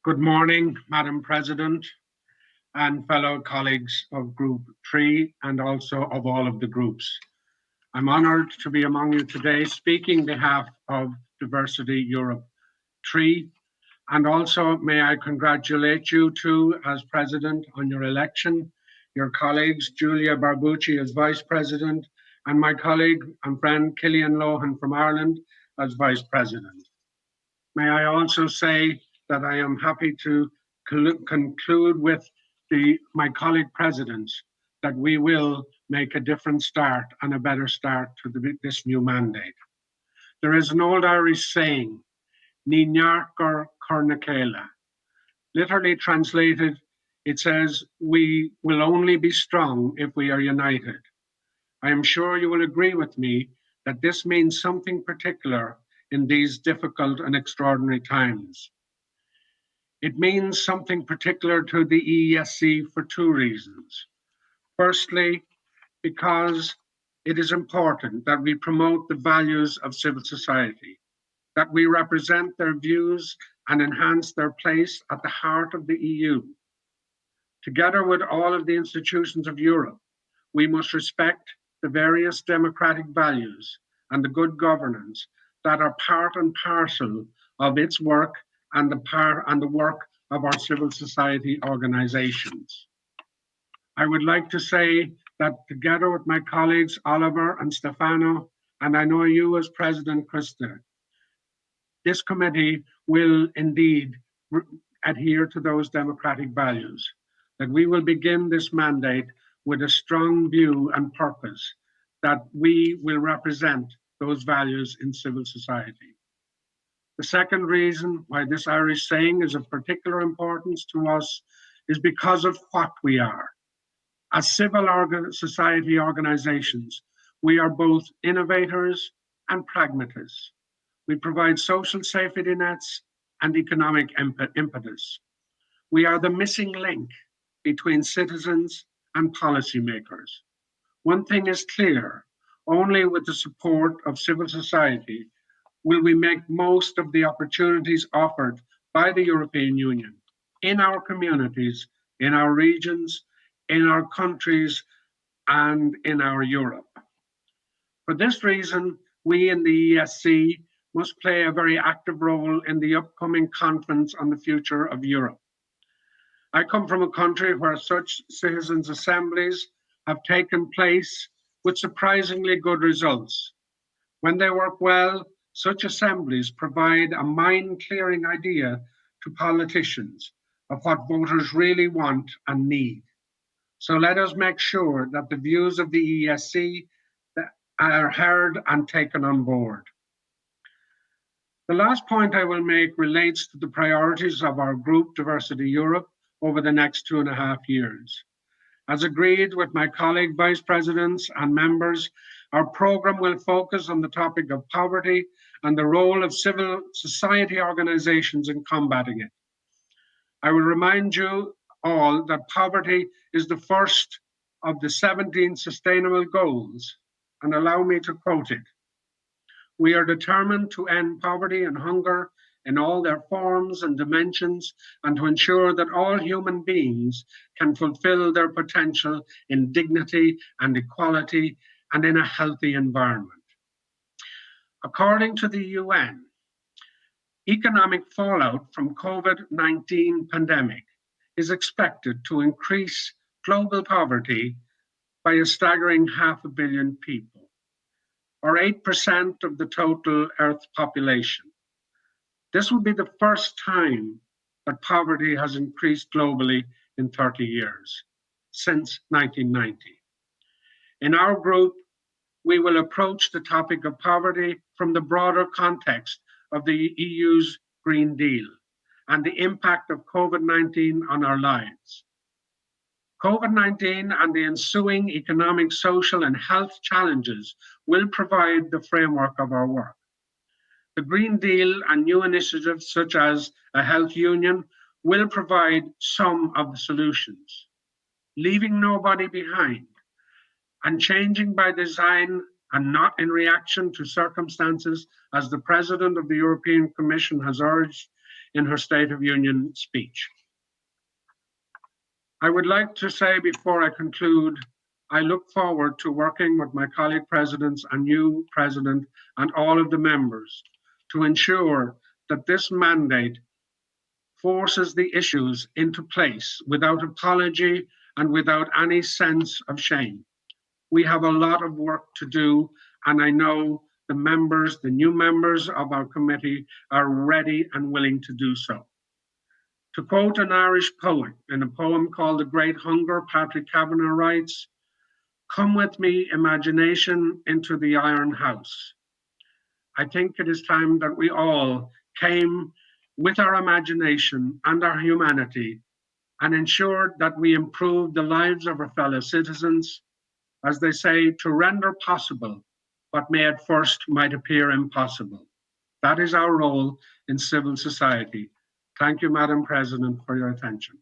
Good morning, Madam President and fellow colleagues of Group 3 and also of all of the groups. I'm honoured to be among you today speaking on behalf of Diversity Europe 3, and also may I congratulate you too as President on your election, your colleagues Julia Barbucci as Vice President and my colleague and friend Killian Lohan from Ireland as Vice President. May I also say that I am happy to conclude with my colleague presidents that we will make a different start and a better start to this new mandate. There is an old Irish saying, Ní nearcar cornacela. Literally translated, it says, we will only be strong if we are united. I am sure you will agree with me that this means something particular in these difficult and extraordinary times. It means something particular to the EESC for two reasons. Firstly, because it is important that we promote the values of civil society, that we represent their views and enhance their place at the heart of the EU. Together with all of the institutions of Europe, we must respect the various democratic values and the good governance that are part and parcel of its work and the work of our civil society organizations. I would like to say that together with my colleagues Oliver and Stefano, and I know you as President Krista, this committee will indeed adhere to those democratic values, that we will begin this mandate with a strong view and purpose that we will represent those values in civil society. The second reason why this Irish saying is of particular importance to us is because of what we are. As civil society organizations, we are both innovators and pragmatists. We provide social safety nets and economic impetus. We are the missing link between citizens and policymakers. One thing is clear, only with the support of civil society will we make most of the opportunities offered by the European Union in our communities, in our regions, in our countries, and in our Europe. For this reason, we in the EESC must play a very active role in the upcoming conference on the future of Europe. I come from a country where such citizens' assemblies have taken place with surprisingly good results. When they work well, such assemblies provide a mind-clearing idea to politicians of what voters really want and need. So let us make sure that the views of the EESC are heard and taken on board. The last point I will make relates to the priorities of our group, Diversity Europe, over the next 2.5 years. As agreed with my colleague vice presidents and members, our programme will focus on the topic of poverty and the role of civil society organisations in combating it. I will remind you all that poverty is the first of the 17 sustainable goals, and allow me to quote it. We are determined to end poverty and hunger in all their forms and dimensions, and to ensure that all human beings can fulfill their potential in dignity and equality and in a healthy environment. According to the UN, economic fallout from COVID-19 pandemic is expected to increase global poverty by a staggering 500 million people, or 8% of the total Earth population. This will be the first time that poverty has increased globally in 30 years, since 1990. In our group, we will approach the topic of poverty from the broader context of the EU's Green Deal and the impact of COVID-19 on our lives. COVID-19 and the ensuing economic, social, and health challenges will provide the framework of our work. The Green Deal and new initiatives such as a health union will provide some of the solutions, leaving nobody behind and changing by design and not in reaction to circumstances, as the President of the European Commission has urged, in her State of Union speech. I would like to say before I conclude, I look forward to working with my colleague presidents and you, President, and all of the members to ensure that this mandate forces the issues into place without apology and without any sense of shame. We have a lot of work to do, and I know the new members of our committee are ready and willing to do so. To quote an Irish poet in a poem called The Great Hunger, Patrick Kavanagh writes, "Come with me, imagination, into the iron house." I think it is time that we all came with our imagination and our humanity and ensured that we improved the lives of our fellow citizens, as they say, to render possible what may at first might appear impossible. That is our role in civil society. Thank you, Madam President, for your attention.